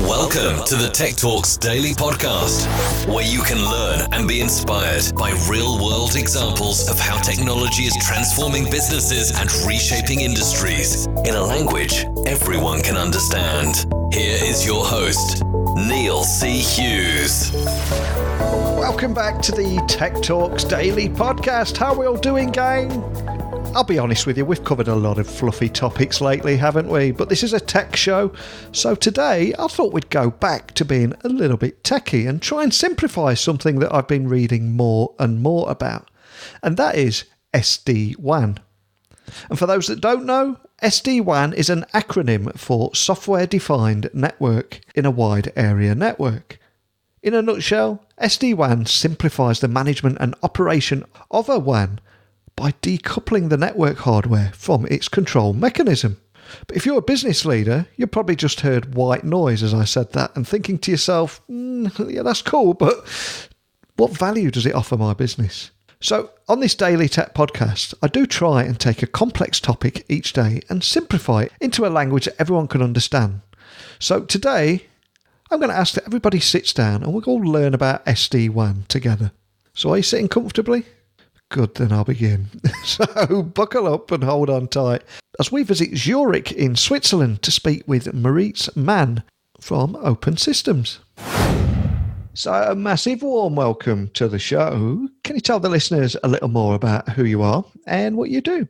Welcome to the Tech Talks Daily Podcast, where you can learn and be inspired by real-world examples of how technology is transforming businesses and reshaping industries in a language everyone can understand. Here is your host, Neil C. Hughes. Welcome back to the Tech Talks Daily Podcast. How are we all doing, gang? I'll be honest with you, we've covered a lot of fluffy topics lately, haven't we? But this is a tech show, so today I thought we'd go back to being a little bit techy and try and simplify something that I've been reading more and more about, and that is SD-WAN. And for those that don't know, SD-WAN is an acronym for Software Defined Network in a Wide Area Network. In a nutshell, SD-WAN simplifies the management and operation of a WAN by decoupling the network hardware from its control mechanism. But if you're a business leader, you probably just heard white noise as I said that and thinking to yourself, yeah, that's cool, but what value does it offer my business? So on this daily tech podcast, I do try and take a complex topic each day and simplify it into a language that everyone can understand. So today, I'm going to ask that everybody sits down and we'll all learn about SD-WAN together. So are you sitting comfortably? Good, then I'll begin. So buckle up and hold on tight as we visit Zurich in Switzerland to speak with Moritz Mann from Open Systems. So a massive warm welcome to the show. Can you tell the listeners a little more about who you are and what you do?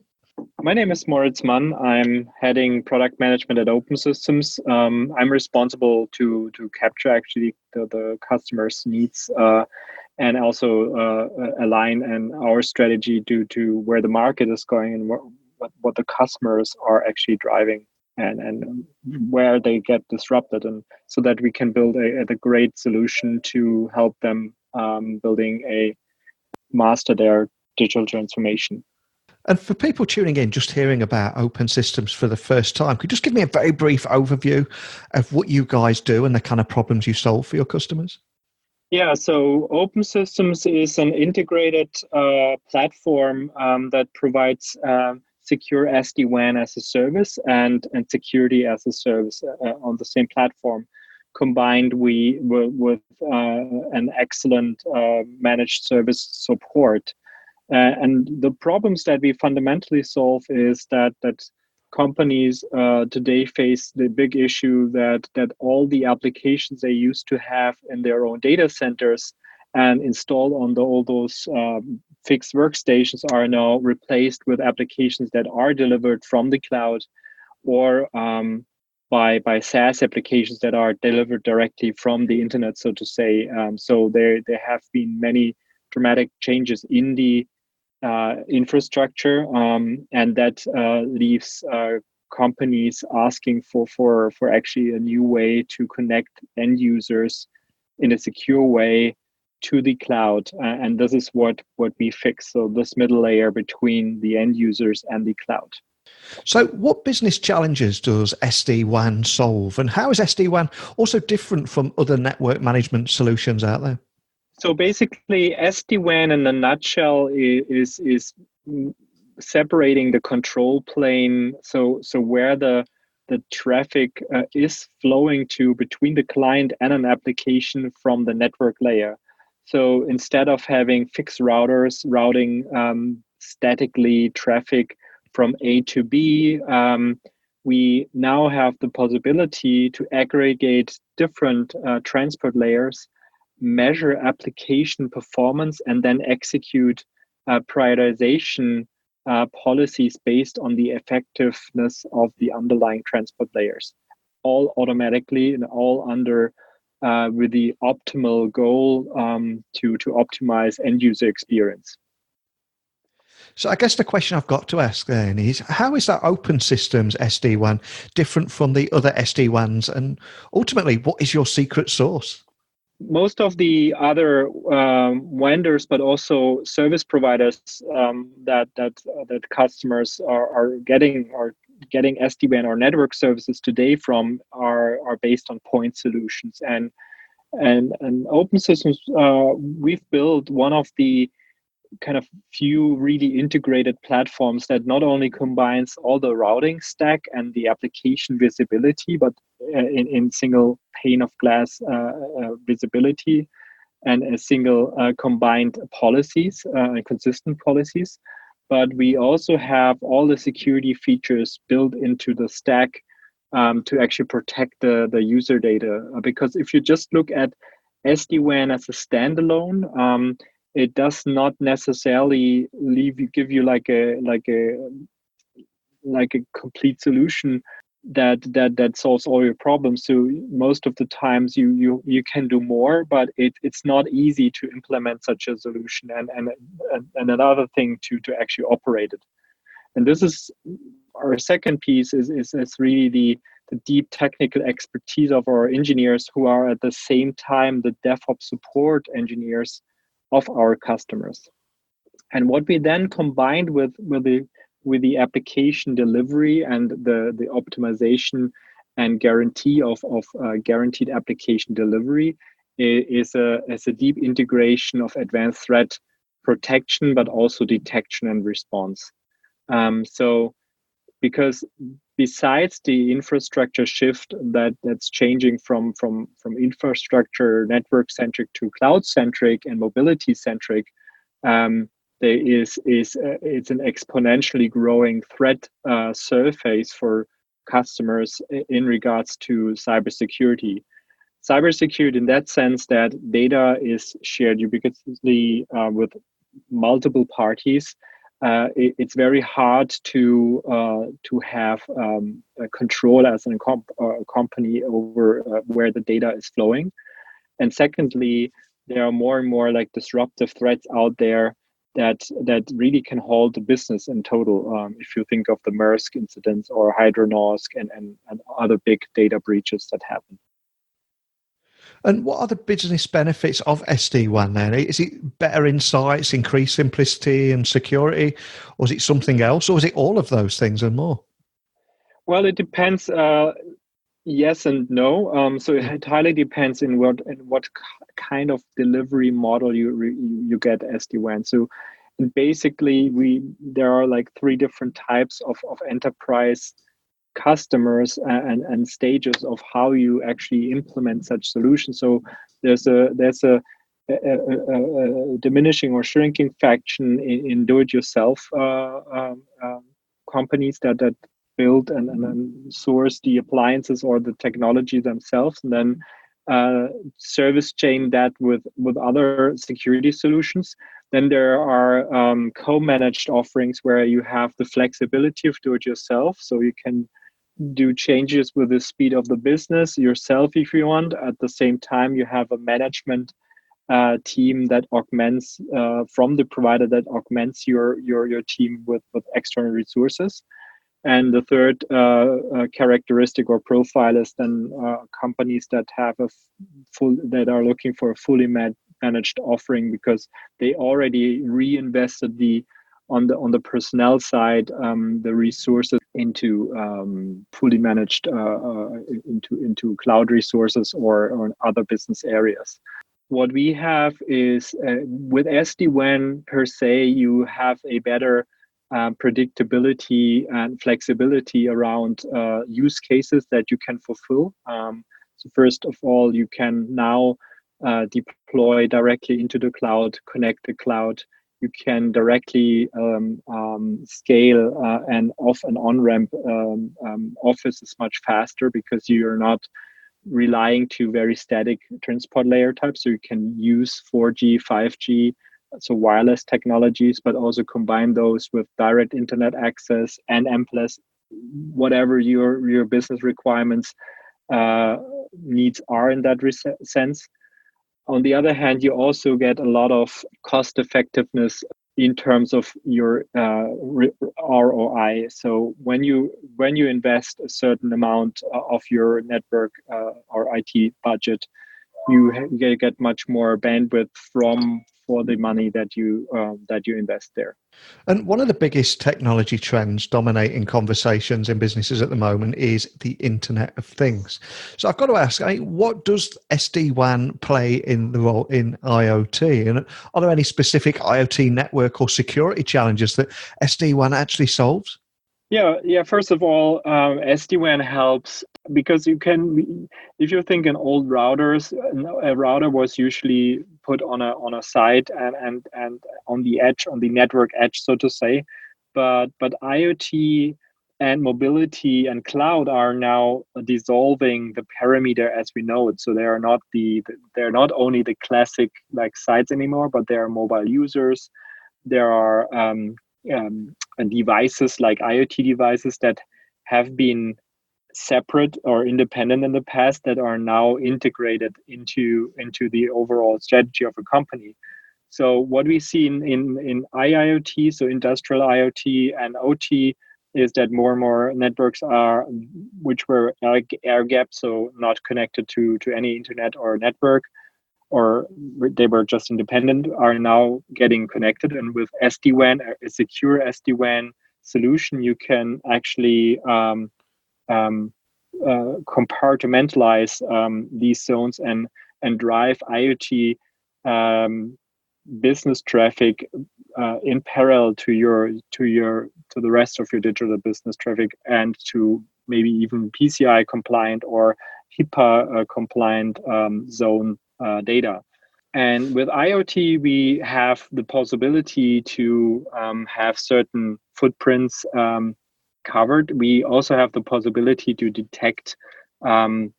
My name is Moritz Mann. I'm heading product management at Open Systems. I'm responsible to capture actually the customer's needs and also align our strategy to where the market is going and what the customers are actually driving and where they get disrupted, and so that we can build a great solution to help them master their digital transformation. And for people tuning in, just hearing about Open Systems for the first time, could you just give me a very brief overview of what you guys do and the kind of problems you solve for your customers? Yeah, so Open Systems is an integrated platform that provides secure SD-WAN as a service and security as a service on the same platform, combined with an excellent managed service support. And the problems that we fundamentally solve is that companies today face the big issue that all the applications they used to have in their own data centers and installed on all those fixed workstations are now replaced with applications that are delivered from the cloud or by SaaS applications that are delivered directly from the internet, so to say. So there have been many dramatic changes in the infrastructure, and that leaves companies asking for actually a new way to connect end users in a secure way to the cloud, and this is what we fix. So this middle layer between the end users and the cloud. So what business challenges does SD-WAN solve, and how is SD-WAN also different from other network management solutions out there? So basically, SD-WAN in a nutshell is separating the control plane. So where the traffic is flowing to between the client and an application from the network layer. So instead of having fixed routers routing statically traffic from A to B, we now have the possibility to aggregate different transport layers, measure application performance, and then execute prioritization policies based on the effectiveness of the underlying transport layers, all automatically and all under with the optimal goal to optimize end user experience. So I guess the question I've got to ask then is, how is that Open Systems SD-WAN different from the other SD-WANs, and ultimately, what is your secret sauce? Most of the other vendors, but also service providers that customers are getting SD-WAN or network services today from are based on point solutions. And Open Systems, we've built one of the kind of few really integrated platforms that not only combines all the routing stack and the application visibility, but in single pane of glass visibility and a single combined policies and consistent policies. But we also have all the security features built into the stack to actually protect the user data. Because if you just look at SD-WAN as a standalone, it does not necessarily give you like a complete solution that solves all your problems. So most of the times you can do more, but it's not easy to implement such a solution and another thing to actually operate it. And this is our second piece is really the deep technical expertise of our engineers, who are at the same time the DevOps support engineers of our customers. And what we then combined with the application delivery and the optimization and guarantee of guaranteed application delivery is a deep integration of advanced threat protection, but also detection and response. So because besides the infrastructure shift that's changing from infrastructure network centric to cloud centric and mobility centric, it's an exponentially growing threat surface for customers in regards to cybersecurity. Cybersecurity in that sense that data is shared ubiquitously with multiple parties. It's very hard to have control as a company over where the data is flowing. And secondly, there are more and more like disruptive threats out there that really can hold the business in total. If you think of the Maersk incidents or Hydronorsk and other big data breaches that happen. And what are the business benefits of SD-WAN then? Is it better insights, increased simplicity and security, or is it something else, or is it all of those things and more? Well, it depends. Yes and no. So it entirely depends in what kind of delivery model you get SD-WAN. So basically, there are like three different types of enterprise customers and stages of how you actually implement such solutions. So there's a diminishing or shrinking fraction in do-it-yourself companies that build and source the appliances or the technology themselves, and then service chain that with other security solutions. Then there are co-managed offerings where you have the flexibility of do-it-yourself, so you can do changes with the speed of the business yourself if you want. At the same time, you have a management team that augments from the provider that augments your team with external resources. And the third characteristic or profile is then companies that have that are looking for a fully managed offering, because they already reinvested on the personnel side the resources into fully managed into cloud resources or other business areas. What we have is with SD-WAN per se, you have a better predictability and flexibility around use cases that you can fulfill. So first of all, you can now deploy directly into the cloud, connect the cloud. You can directly scale and off and on-ramp offices much faster, because you're not relying to very static transport layer types. So you can use 4G, 5G, so wireless technologies, but also combine those with direct internet access and MPLS, whatever your business requirements needs are in that sense. On the other hand, you also get a lot of cost effectiveness in terms of your ROI. So when you invest a certain amount of your network or IT budget, you get much more bandwidth for the money that you invest there. And one of the biggest technology trends dominating conversations in businesses at the moment is the Internet of Things. So I've got to ask, what does SD-WAN play in the role in IoT? And are there any specific IoT network or security challenges that SD-WAN actually solves? Yeah. First of all, SD-WAN helps because you can, if you think in old routers, a router was usually put on a site and on the edge, on the network edge, so to say. But IoT and mobility and cloud are now dissolving the perimeter as we know it. So they're not only the classic like sites anymore, but there are mobile users. There are devices like IoT devices that have been separate or independent in the past that are now integrated into the overall strategy of a company. So what we see in IIoT, so industrial IoT and OT, is that more and more networks are, which were air gapped, so not connected to any internet or network, or they were just independent, are now getting connected. And with SD-WAN, a secure SD-WAN solution, you can actually compartmentalize these zones and drive IoT business traffic in parallel to the rest of your digital business traffic, and to maybe even PCI compliant or HIPAA compliant zone data. And with IoT, we have the possibility to have certain footprints covered. We also have the possibility to detect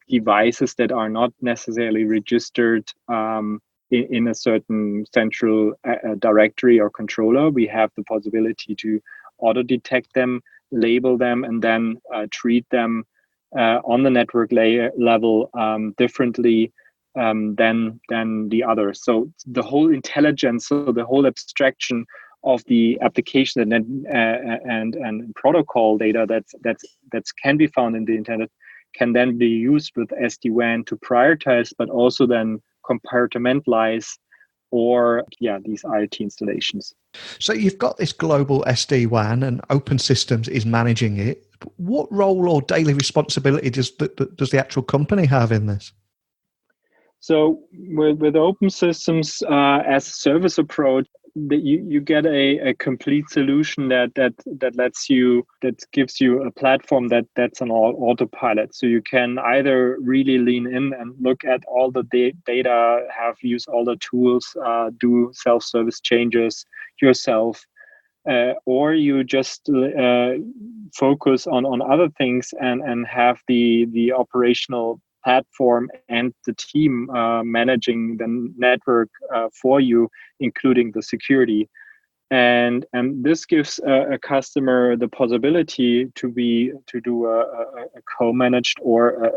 devices that are not necessarily registered in a certain central directory or controller. We have the possibility to auto detect them, label them, and then treat them on the network layer level differently than the others. So the whole intelligence, so the whole abstraction of the application and protocol data that can be found in the internet can then be used with SD-WAN to prioritize, but also then compartmentalize these IoT installations. So you've got this global SD-WAN and Open Systems is managing it. What role or daily responsibility does the actual company have in this? So with Open Systems as a service approach, you get a complete solution that gives you a platform that's an autopilot. So you can either really lean in and look at all the data, use all the tools, do self-service changes yourself, or you just focus on other things and have the operational platform and the team managing the network for you, including the security. And this gives a customer the possibility to do a co-managed or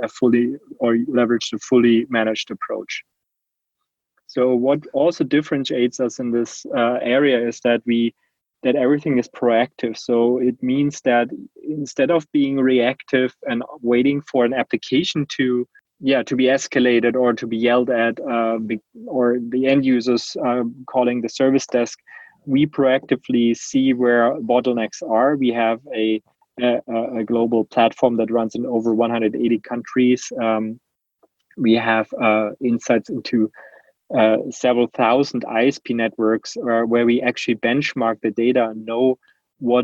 leverage the fully managed approach. So what also differentiates us in this area is that everything is proactive. So it means that instead of being reactive and waiting for an application to be escalated or to be yelled at, or the end users calling the service desk, we proactively see where bottlenecks are. We have a global platform that runs in over 180 countries. We have insights into several thousand ISP networks where we actually benchmark the data and know where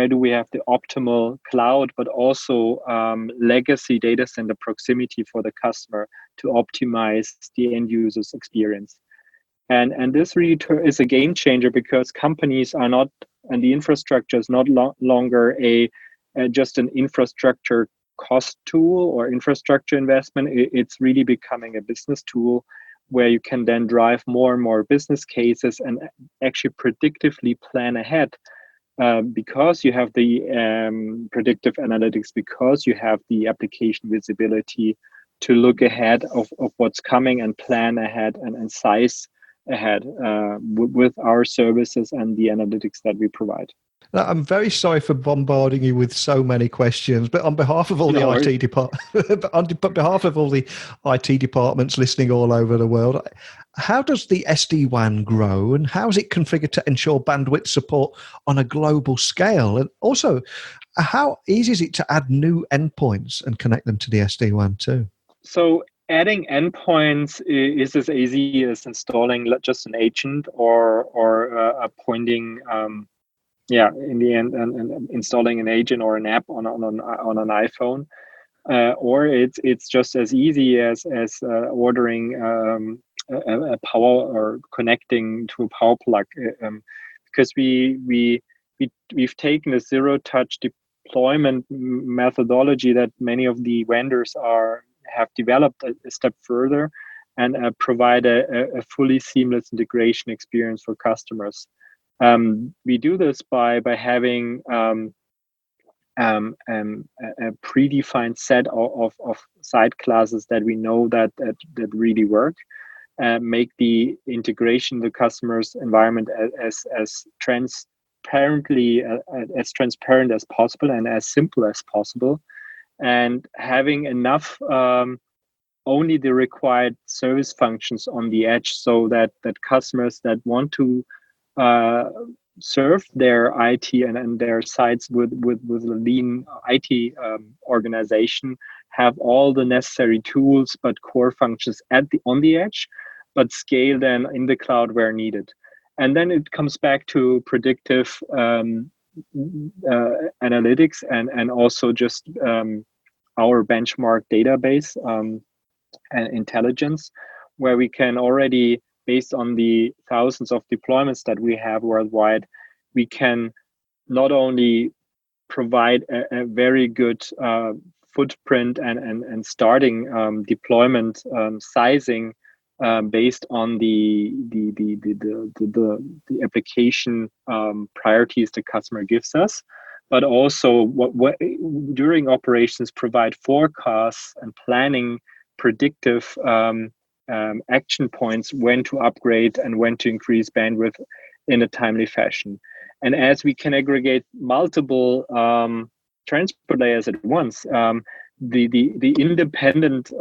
do we have the optimal cloud, but also legacy data center proximity for the customer to optimize the end user's experience. And this really is a game changer, because companies are not, and the infrastructure is not longer just an infrastructure cost tool or infrastructure investment. It's really becoming a business tool where you can then drive more and more business cases and actually predictively plan ahead, because you have the predictive analytics, because you have the application visibility to look ahead of what's coming and plan ahead and size ahead with our services and the analytics that we provide. Now, I'm very sorry for bombarding you with so many questions, but on behalf of all the IT departments listening all over the world, how does the SD-WAN grow, and how is it configured to ensure bandwidth support on a global scale? And also, how easy is it to add new endpoints and connect them to the SD-WAN too? So adding endpoints is as easy as installing just an agent or appointing in the end, and installing an agent or an app on an iPhone, or it's just as easy as ordering a power or connecting to a power plug, because we've taken a zero-touch deployment methodology that many of the vendors have developed a step further, and provide a fully seamless integration experience for customers. We do this by having a predefined set of site classes that we know that really work. Make the integration, the customer's environment as transparent as possible and as simple as possible, and having enough only the required service functions on the edge, so that customers that want to serve their IT and their sites with a lean IT organization have all the necessary tools but core functions on the edge, but scale then in the cloud where needed. And then it comes back to predictive analytics and also just our benchmark database and intelligence, where we can already, based on the thousands of deployments that we have worldwide, we can not only provide a very good footprint and starting deployment sizing based on the application priorities the customer gives us, but also what during operations provide forecasts and planning predictive action points when to upgrade and when to increase bandwidth in a timely fashion. And as we can aggregate multiple transport layers at once, the independent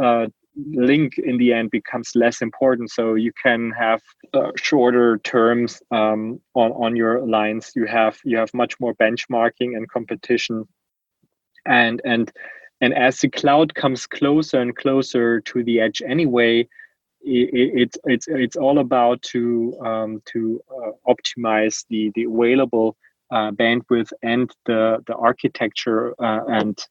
link in the end becomes less important. So you can have shorter terms on your lines. You have much more benchmarking and competition, and as the cloud comes closer and closer to the edge anyway, it's all about to optimize the available bandwidth and the architecture and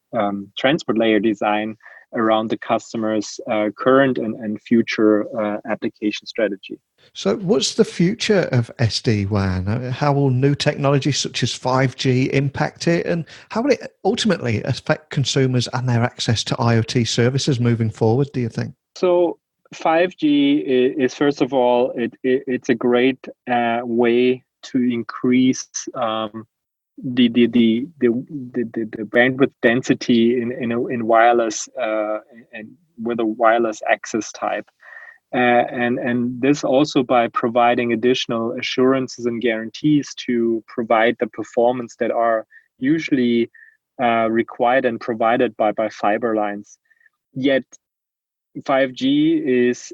transport layer design around the customer's current and future application strategy. So what's the future of SD-WAN? How will new technologies such as 5G impact it? And how will it ultimately affect consumers and their access to IoT services moving forward, do you think? So 5G is first of all, it's a great way to increase the bandwidth density in wireless and with a wireless access type, and this also by providing additional assurances and guarantees to provide the performance that are usually required and provided by fiber lines. Yet 5G is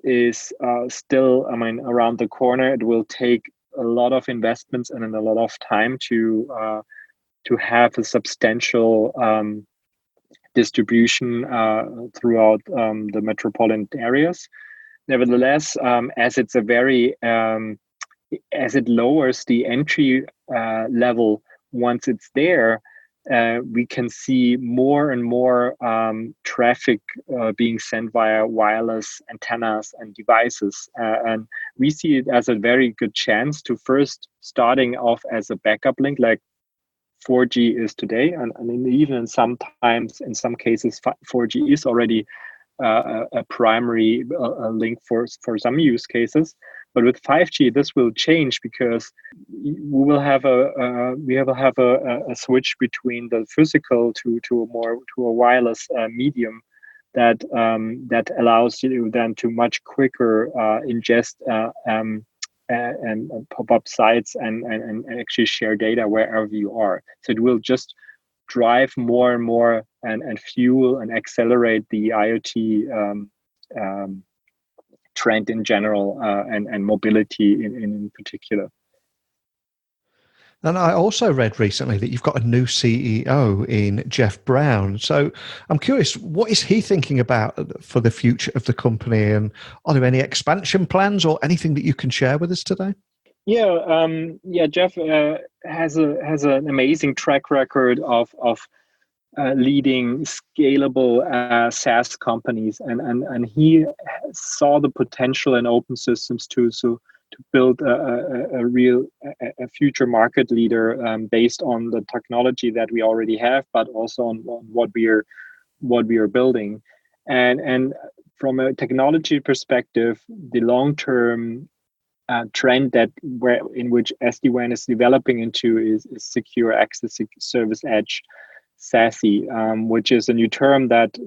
still, around the corner. It will take a lot of investments and a lot of time to have a substantial distribution throughout the metropolitan areas. Nevertheless, as it's as it lowers the entry level once it's there, we can see more and more traffic being sent via wireless antennas and devices. And we see it as a very good chance to first starting off as a backup link, like 4G is today. And even in some cases, 4G is already a primary link for some use cases. But with 5G, this will change because we will have a switch between the physical to a wireless medium that allows you then to much quicker ingest and pop up sites and actually share data wherever you are. So it will just drive more and more and fuel and accelerate the IoT trend in general and mobility in particular. And I also read recently that you've got a new CEO in Jeff Brown. So I'm curious, what is he thinking about for the future of the company? And are there any expansion plans or anything that you can share with us today? Jeff has an amazing track record of leading scalable SaaS companies, and he saw the potential in open systems to build a real future market leader based on the technology that we already have, but also on what we are building, and from a technology perspective, the long-term trend in which SD-WAN is developing into is secure access service edge, SASE, which is a new term that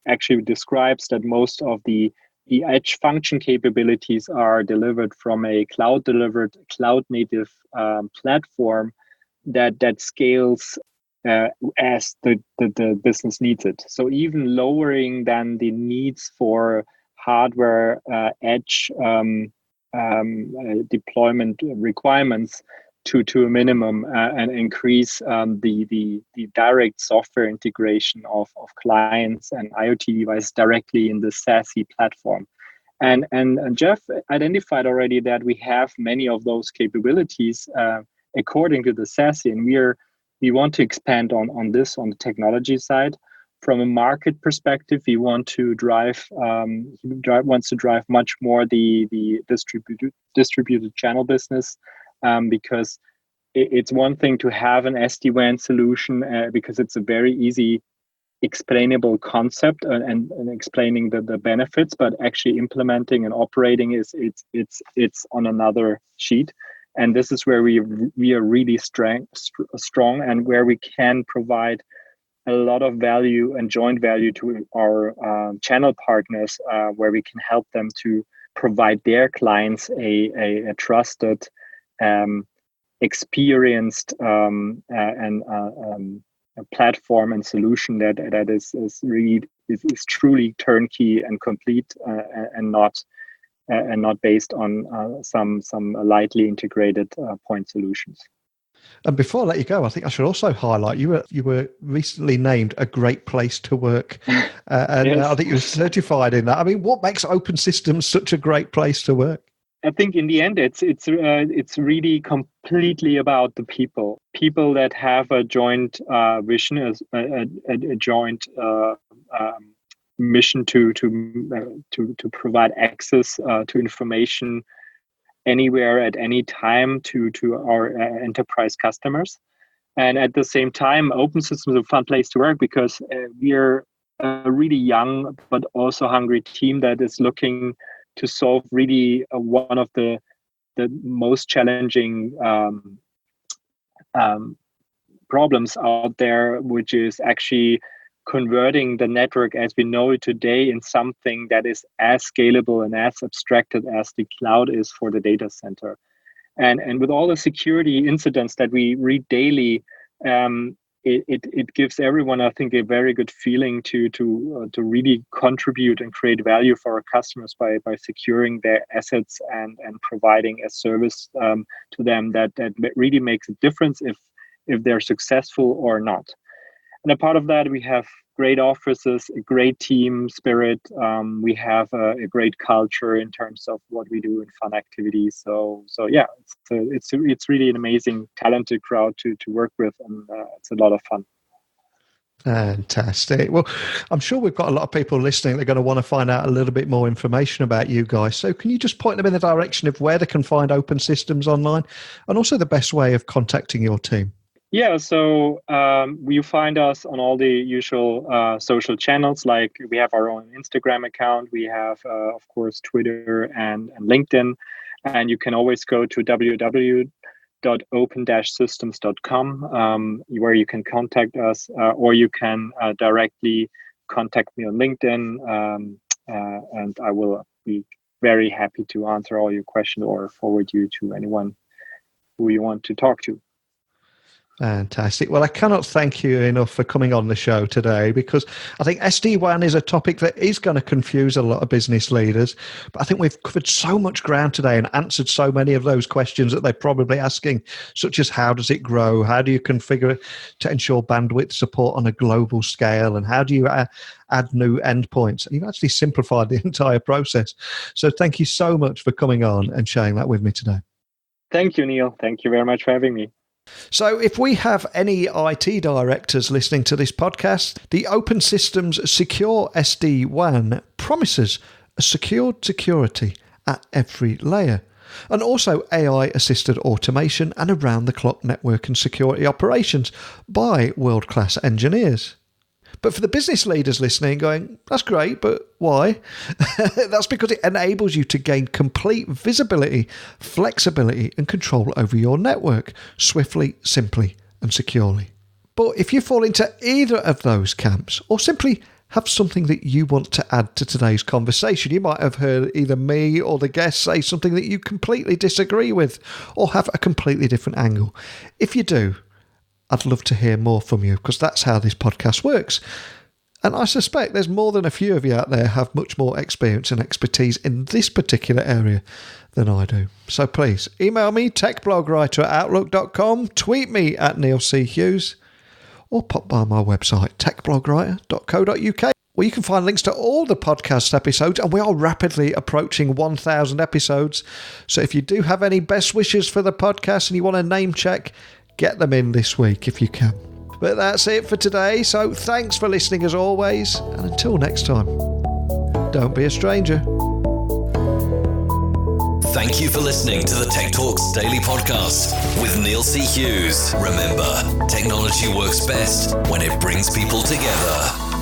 actually describes that most of the edge function capabilities are delivered from a cloud-delivered, cloud-native platform that scales as the business needs it. So even lowering than the needs for hardware edge deployment requirements to a minimum, and increase the direct software integration of clients and IoT devices directly in the SASE platform. And Jeff identified already that we have many of those capabilities according to the SASE, and we want to expand on this on the technology side. From a market perspective, he wants to drive much more the distributed channel business, because it's one thing to have an SD-WAN solution because it's a very easy explainable concept and explaining the benefits, but actually implementing and operating it's on another sheet. And this is where we are really strong, and where we can provide a lot of value and joint value to our channel partners, where we can help them to provide their clients a trusted, experienced and a platform and solution that is truly turnkey and complete, and not based on some lightly integrated point solutions. And before I let you go, I think I should also highlight you were recently named a great place to work, and yes. I think you were certified in that. I mean, what makes Open Systems such a great place to work? I think in the end, it's really completely about the people that have a joint vision, a joint mission to provide access to information anywhere at any time to our enterprise customers. And at the same time, Open Systems is a fun place to work because we're a really young but also hungry team that is looking to solve really one of the most challenging problems out there, which is actually converting the network as we know it today in something that is as scalable and as abstracted as the cloud is for the data center. And with all the security incidents that we read daily, it gives everyone, I think, a very good feeling to really contribute and create value for our customers by securing their assets and providing a service to them that really makes a difference if they're successful or not. And a part of that, we have great offices, a great team spirit. We have a great culture in terms of what we do in fun activities. So yeah, it's really an amazing, talented crowd to work with, and it's a lot of fun. Fantastic. Well, I'm sure we've got a lot of people listening that are going to want to find out a little bit more information about you guys. So can you just point them in the direction of where they can find Open Systems online, and also the best way of contacting your team? Yeah, so you find us on all the usual social channels. Like we have our own Instagram account, we have, of course, Twitter and LinkedIn, and you can always go to www.open-systems.com where you can contact us, or you can directly contact me on LinkedIn, and I will be very happy to answer all your questions or forward you to anyone who you want to talk to. Fantastic. Well, I cannot thank you enough for coming on the show today, because I think SD-WAN is a topic that is going to confuse a lot of business leaders. But I think we've covered so much ground today and answered so many of those questions that they're probably asking, such as how does it grow? How do you configure it to ensure bandwidth support on a global scale? And how do you add new endpoints? You've actually simplified the entire process. So thank you so much for coming on and sharing that with me today. Thank you, Neil. Thank you very much for having me. So if we have any IT directors listening to this podcast, the Open Systems Secure SD-WAN promises a secured security at every layer, and also AI-assisted automation and around-the-clock network and security operations by world-class engineers. But for the business leaders listening going, that's great, but why? That's because it enables you to gain complete visibility, flexibility and control over your network swiftly, simply and securely. But if you fall into either of those camps, or simply have something that you want to add to today's conversation, you might have heard either me or the guest say something that you completely disagree with or have a completely different angle. If you do, I'd love to hear more from you, because that's how this podcast works. And I suspect there's more than a few of you out there have much more experience and expertise in this particular area than I do. So please email me, techblogwriter@outlook.com, tweet me at Neil C. Hughes, or pop by my website, techblogwriter.co.uk, where you can find links to all the podcast episodes, and we are rapidly approaching 1,000 episodes. So if you do have any best wishes for the podcast and you want a name check, get them in this week if you can. But that's it for today, so thanks for listening as always, and until next time, don't be a stranger. Thank you for listening to the Tech Talks Daily Podcast with Neil C. Hughes. Remember, technology works best when it brings people together.